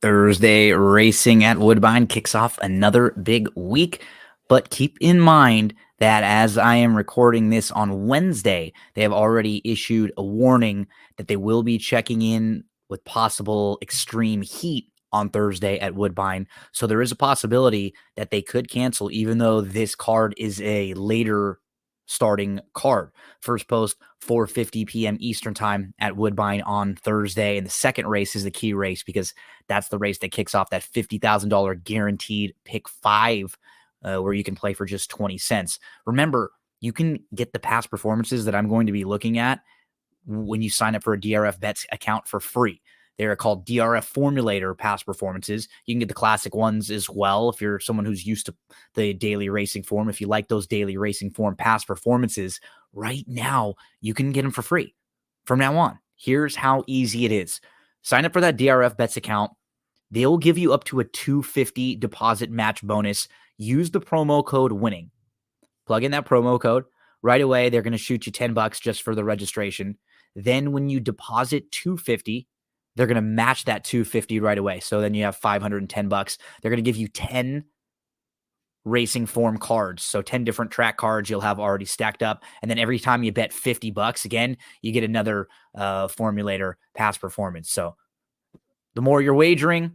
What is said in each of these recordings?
Thursday racing at Woodbine kicks off another big week. But keep in mind that as I am recording this on Wednesday, they have already issued a warning that they will be checking in with possible extreme heat on Thursday at Woodbine. So there is a possibility that they could cancel, even though this card is a later starting card. First post 4:50 p.m. Eastern time at Woodbine on Thursday, and the second race is the key race because that's the race that kicks off that $50,000 guaranteed pick five, where you can play for just 20 cents. Remember, you can get the past performances that I'm going to be looking at when you sign up for a DRF Bets account for free. They're called DRF Formulator past performances. You can get the classic ones as well if you're someone who's used to the daily racing form. If you like those daily racing form past performances, right now you can get them for free from now on. Here's how easy it is. Sign up for that DRF Bets account. They'll give you up to a $250 deposit match bonus. Use the promo code WINNING. Plug in that promo code. Right away, they're going to shoot you $10 just for the registration. Then when you deposit $250, they're going to match that $250 right away. So then you have $510. They're going to give you 10 racing form cards. So 10 different track cards you'll have already stacked up. And then every time you bet $50, again, you get another formulator past performance. So the more you're wagering,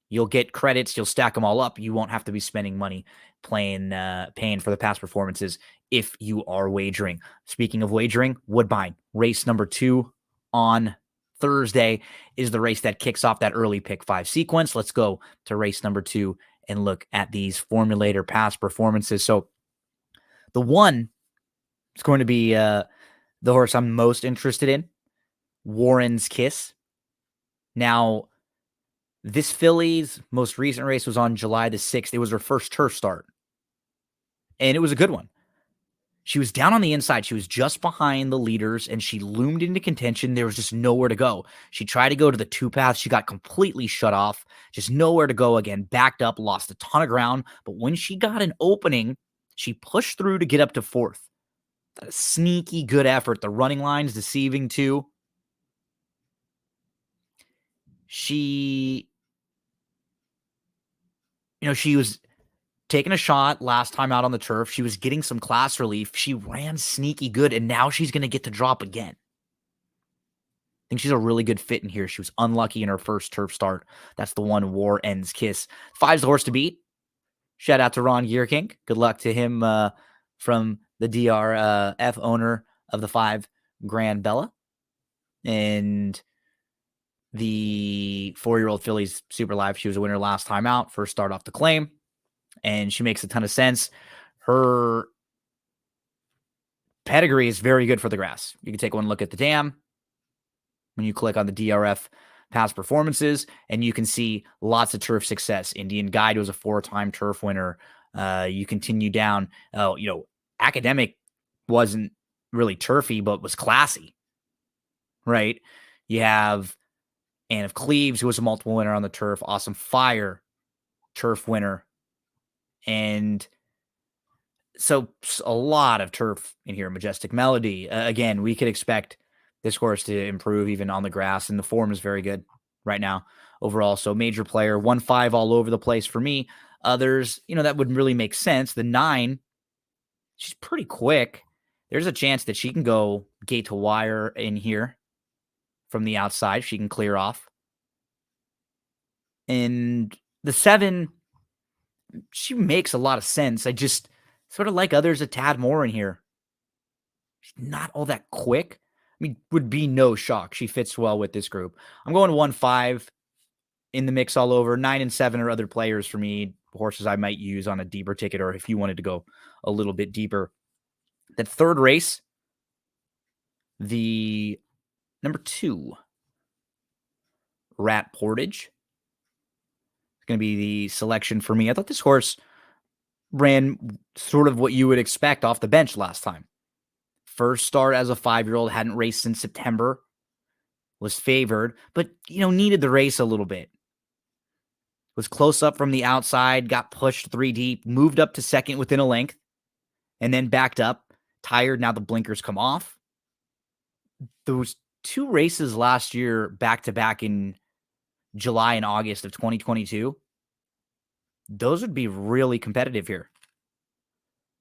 you'll get credits. You'll stack them all up. You won't have to be spending money paying for the past performances if you are wagering. Speaking of wagering, Woodbine, race number 2 on Thursday is the race that kicks off that early pick 5 sequence. Let's go to race number 2 and look at these formulator past performances. So the one is going to be the horse I'm most interested in, Warren's Kiss. Now, this filly's most recent race was on July the 6th. It was her first turf start, and it was a good one. She was down on the inside. She was just behind the leaders, and she loomed into contention. There was just nowhere to go. She tried to go to the 2 path. She got completely shut off. Just nowhere to go again. Backed up, lost a ton of ground. But when she got an opening, she pushed through to get up to 4th. A sneaky good effort. The running line's deceiving too. She was taking a shot last time out on the turf. She was getting some class relief. She ran sneaky good, and now she's going to get to drop again. I think she's a really good fit in here. She was unlucky in her first turf start. That's the one, Warren's Kiss. 5's the horse to beat. Shout out to Ron Gearking. Good luck to him from the DRF owner of the 5 Grand Bella. And the 4-year-old filly's super live. She was a winner last time out. First start off the claim. And she makes a ton of sense. Her pedigree is very good for the grass. You can take one look at the dam when you click on the DRF past performances, and you can see lots of turf success. Indian Guide was a 4-time turf winner. You continue down. Academic wasn't really turfy, but was classy, right? You have Anne of Cleves, who was a multiple winner on the turf. Awesome Fire, turf winner. And so a lot of turf in here. Majestic Melody. Again, we could expect this horse to improve even on the grass, and the form is very good right now overall. So major player, 1-5 all over the place for me. Others, that wouldn't really make sense. The 9, she's pretty quick. There's a chance that she can go gate to wire in here from the outside. She can clear off. And the 7, she makes a lot of sense. I just sort of like others a tad more in here. She's not all that quick. I mean, would be no shock. She fits well with this group. I'm going 1-5 in the mix all over. 9 and 7 are other players for me, horses I might use on a deeper ticket, or if you wanted to go a little bit deeper. That third race, the number 2, Rat Portage. It's going to be the selection for me. I thought this horse ran sort of what you would expect off the bench last time. First start as a 5-year-old, hadn't raced since September, was favored, but, needed the race a little bit. Was close up from the outside, got pushed 3 deep, moved up to second within a length, and then backed up, tired. Now the blinkers come off. Those 2 races last year back-to-back in July and August of 2022, those would be really competitive here.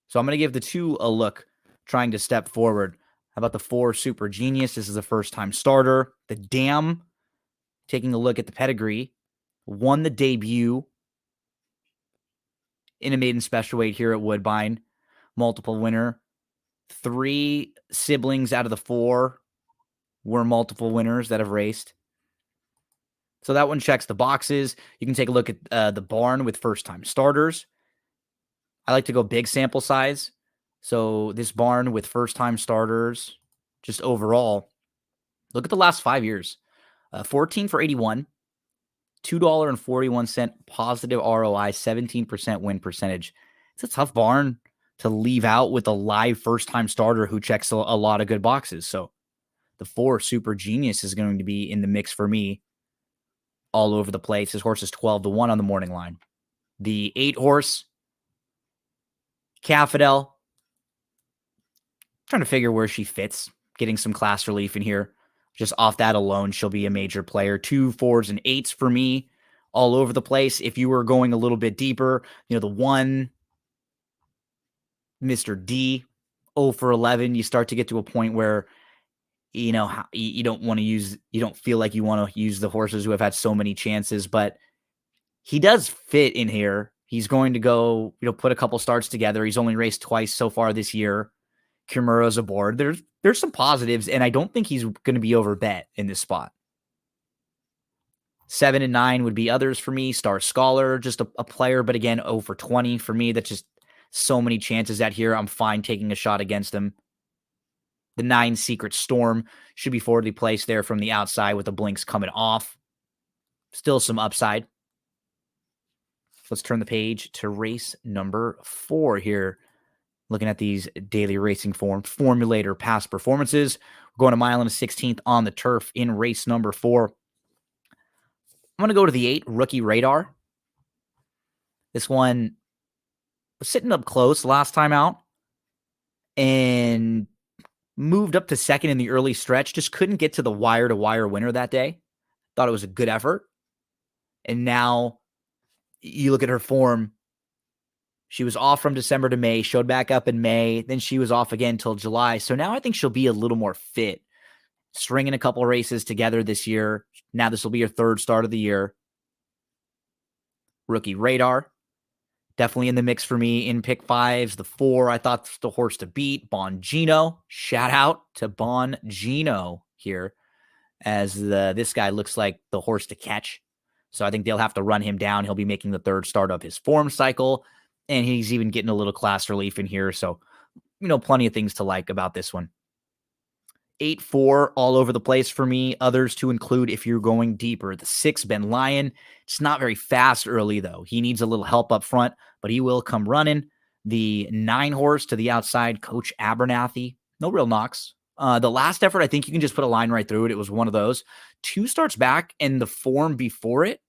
So I'm going to give the 2 a look, trying to step forward. How about the 4 Super Genius? This is a first-time starter. The Dam, taking a look at the pedigree, won the debut in a maiden special weight here at Woodbine. Multiple winner. 3 siblings out of the 4 were multiple winners that have raced. So that one checks the boxes. You can take a look at the barn with first-time starters. I like to go big sample size. So this barn with first-time starters, just overall, look at the last 5 years. 14 for 81, $2.41 positive ROI, 17% win percentage. It's a tough barn to leave out with a live first-time starter who checks a lot of good boxes. So the 4 Super Genius is going to be in the mix for me all over the place. His horse is 12-1 on the morning line. The 8 horse, Cafidel, trying to figure where she fits, getting some class relief in here. Just off that alone, she'll be a major player. 2 4s and 8s for me, all over the place. If you were going a little bit deeper, the 1, Mr. D, 0 for 11, you start to get to a point where, you don't want to use, you don't feel like you want to use the horses who have had so many chances, but he does fit in here. He's going to go, put a couple starts together. He's only raced twice so far this year. Kimura's aboard. There's some positives, and I don't think he's going to be overbet in this spot. 7 and 9 would be others for me. Star Scholar, just a player, but again, 0 for 20 for me. That's just so many chances at here. I'm fine taking a shot against him. The 9 Secret Storm should be forwardly placed there from the outside with the blinks coming off. Still some upside. Let's turn the page to race number 4 here. Looking at these daily racing form formulator past performances. We're going a mile and a 16th on the turf in race number 4. I'm going to go to the 8, Rookie Radar. This one was sitting up close last time out and moved up to second in the early stretch. Just couldn't get to the wire-to-wire winner that day. Thought it was a good effort. And now you look at her form. She was off from December to May, showed back up in May. Then she was off again till July. So now I think she'll be a little more fit. Stringing a couple races together this year. Now this will be her 3rd start of the year. Rookie Radar, definitely in the mix for me in pick 5s. The 4, I thought the horse to beat. Bongino, shout out to Bongino here, as this guy looks like the horse to catch. So I think they'll have to run him down. He'll be making the 3rd start of his form cycle, and he's even getting a little class relief in here. So, plenty of things to like about this one. 8-4 all over the place for me. Others to include if you're going deeper. The 6, Ben Lyon. It's not very fast early, though. He needs a little help up front, but he will come running. The 9 horse to the outside, Coach Abernathy. No real knocks. The last effort, I think you can just put a line right through it. It was one of those. 2 starts back, and the form before it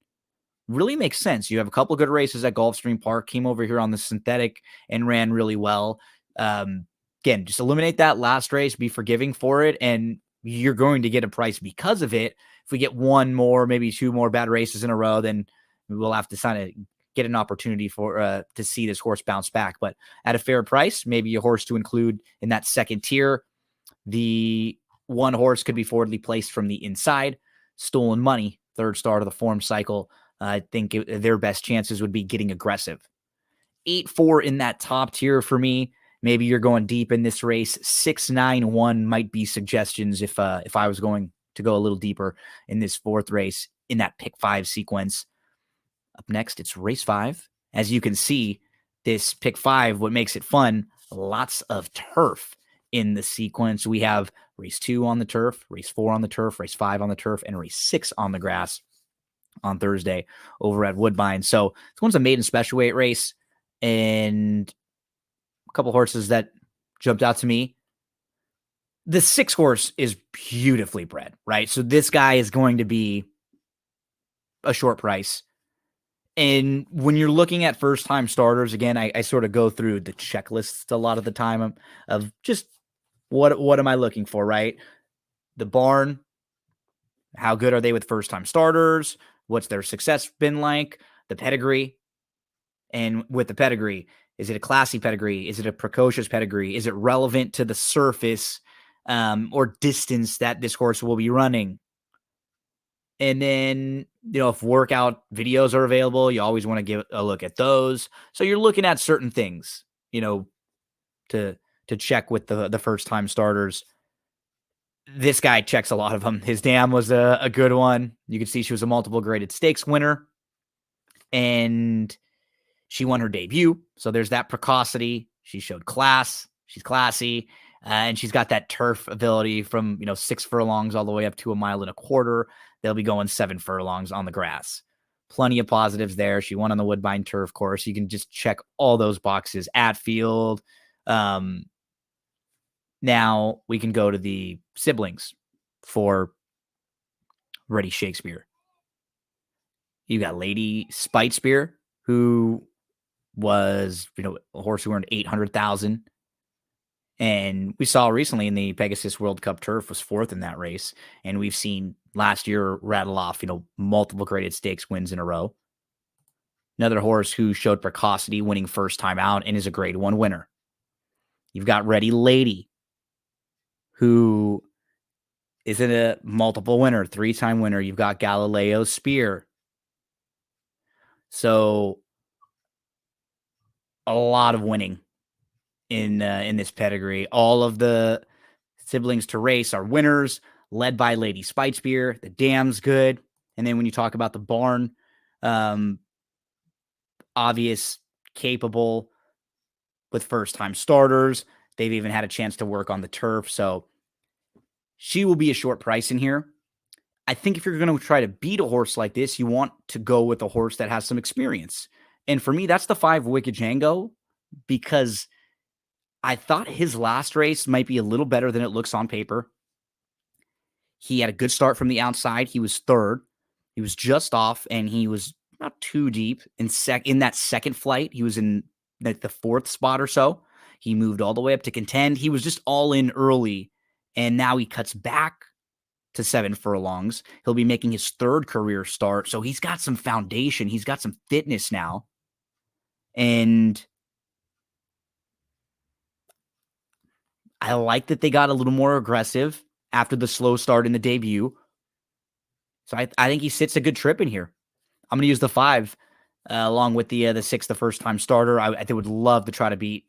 really makes sense. You have a couple good races at Gulfstream Park, came over here on the synthetic and ran really well. Again, just eliminate that last race, be forgiving for it, and you're going to get a price because of it. If we get 1 more, maybe 2 more bad races in a row, then we'll have to kind of get an opportunity for to see this horse bounce back. But at a fair price, maybe a horse to include in that 2nd tier. The 1 horse could be forwardly placed from the inside. Stolen Money, 3rd start of the form cycle. I think their best chances would be getting aggressive. 8-4 in that top tier for me. Maybe you're going deep in this race. 6-9-1 might be suggestions if I was going to go a little deeper in this 4th race in that pick 5 sequence. Up next, it's race 5. As you can see, this pick 5, what makes it fun, lots of turf in the sequence. We have race 2 on the turf, race 4 on the turf, race 5 on the turf, and race 6 on the grass on Thursday over at Woodbine. So this one's a maiden special weight race, and a couple horses that jumped out to me. The 6 horse is beautifully bred, right? So this guy is going to be a short price. And when you're looking at first-time starters, again, I sort of go through the checklists a lot of the time of just what am I looking for, right? The barn, how good are they with first-time starters? What's their success been like? The pedigree. And with the pedigree, is it a classy pedigree? Is it a precocious pedigree? Is it relevant to the surface or distance that this horse will be running? And then, if workout videos are available, you always want to give a look at those. So you're looking at certain things, to check with the first time starters. This guy checks a lot of them. His dam was a good one. You can see she was a multiple graded stakes winner, and she won her debut. So there's that precocity. She showed class. She's classy. And she's got that turf ability from, 6 furlongs all the way up to 1.25 miles. They'll be going 7 furlongs on the grass. Plenty of positives there. She won on the Woodbine turf course. You can just check all those boxes at field. Now we can go to the siblings for Ready Shakespeare. You got Lady Spitespear, who was, a horse who earned $800,000. And we saw recently in the Pegasus World Cup Turf was 4th in that race. And we've seen last year rattle off, multiple graded stakes wins in a row. Another horse who showed precocity, winning first time out, and is a grade 1 winner. You've got Ready Lady, who is a multiple winner, 3-time winner. You've got Galileo Spear. So a lot of winning in this pedigree. All of the siblings to race are winners, led by Lady Spitespear. The dam's good. And then when you talk about the barn, obvious, capable with first-time starters. They've even had a chance to work on the turf. So she will be a short price in here. I think if you're going to try to beat a horse like this, you want to go with a horse that has some experience. And for me, that's the 5 Wicked Django, because I thought his last race might be a little better than it looks on paper. He had a good start from the outside. He was 3rd. He was just off, and he was not too deep in that second flight. He was in the 4th spot or so. He moved all the way up to contend. He was just all in early, and now he cuts back to 7 furlongs. He'll be making his 3rd career start, so he's got some foundation. He's got some fitness now, and I like that they got a little more aggressive after the slow start in the debut. So I think he sits a good trip in here. I'm going to use the 5 along with the 6, the first-time starter. I would love to try to beat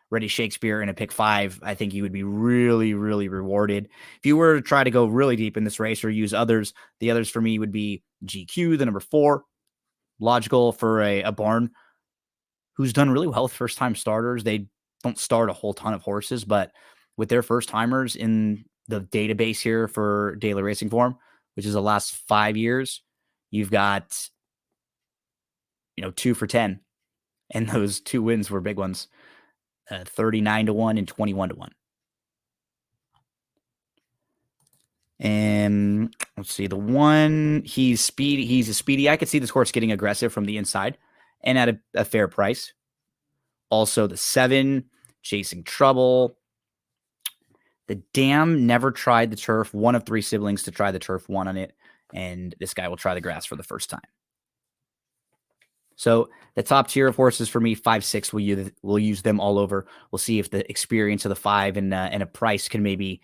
Ready Shakespeare in a pick 5. I think you would be really, really rewarded. If you were to try to go really deep in this race or use others, the others for me would be GQ, the number 4. Logical for a barn who's done really well with first-time starters. They don't start a whole ton of horses, but with their first-timers in the database here for Daily Racing Form, which is the last 5 years, you've got, 2 for 10. And those 2 wins were big ones, 39-1 and 21-1. And let's see, the 1, he's speedy. He's a speedy. I could see this horse getting aggressive from the inside and at a fair price. Also, the 7, Chasing Trouble. The dam never tried the turf. 1 of 3 siblings to try the turf, won on it. And this guy will try the grass for the first time. So the top tier of horses for me, 5, 6, we'll use them all over. We'll see if the experience of the 5 and a price can maybe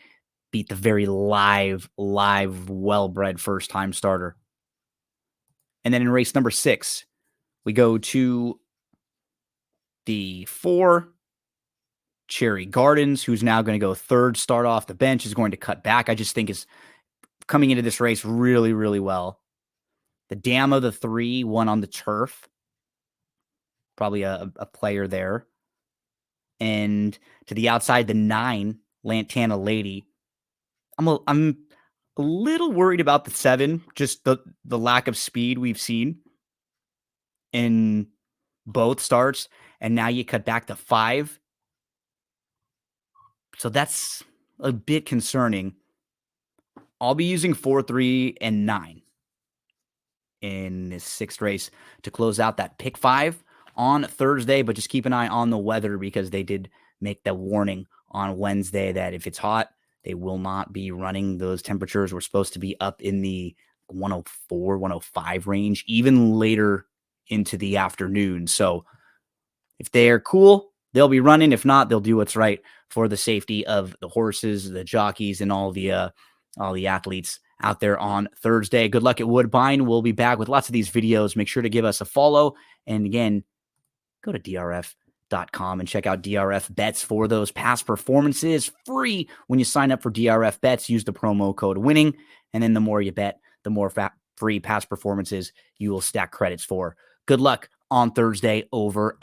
beat the very live, well-bred first-time starter. And then in race number 6, we go to the 4, Cherry Gardens, who's now going to go 3rd, start off the bench, is going to cut back. I just think is coming into this race really, really well. The dam of the 3 won on the turf. Probably a player there. And to the outside, the 9, Lantana Lady. I'm a little worried about the 7, just the lack of speed we've seen in both starts. And now you cut back to 5. So that's a bit concerning. I'll be using 4, 3, and 9 in this 6th race to close out that pick 5 on Thursday, but just keep an eye on the weather because they did make the warning on Wednesday that if it's hot, they will not be running. Those temperatures were supposed to be up in the like 104, 105 range, even later into the afternoon. So if they're cool, they'll be running. If not, they'll do what's right for the safety of the horses, the jockeys, and all the athletes out there on Thursday. Good luck at Woodbine. We'll be back with lots of these videos. Make sure to give us a follow. And again, go to drf.com and check out DRF bets for those past performances. Free when you sign up for DRF bets. Use the promo code winning. And then the more you bet, the more free past performances you will stack credits for. Good luck on Thursday over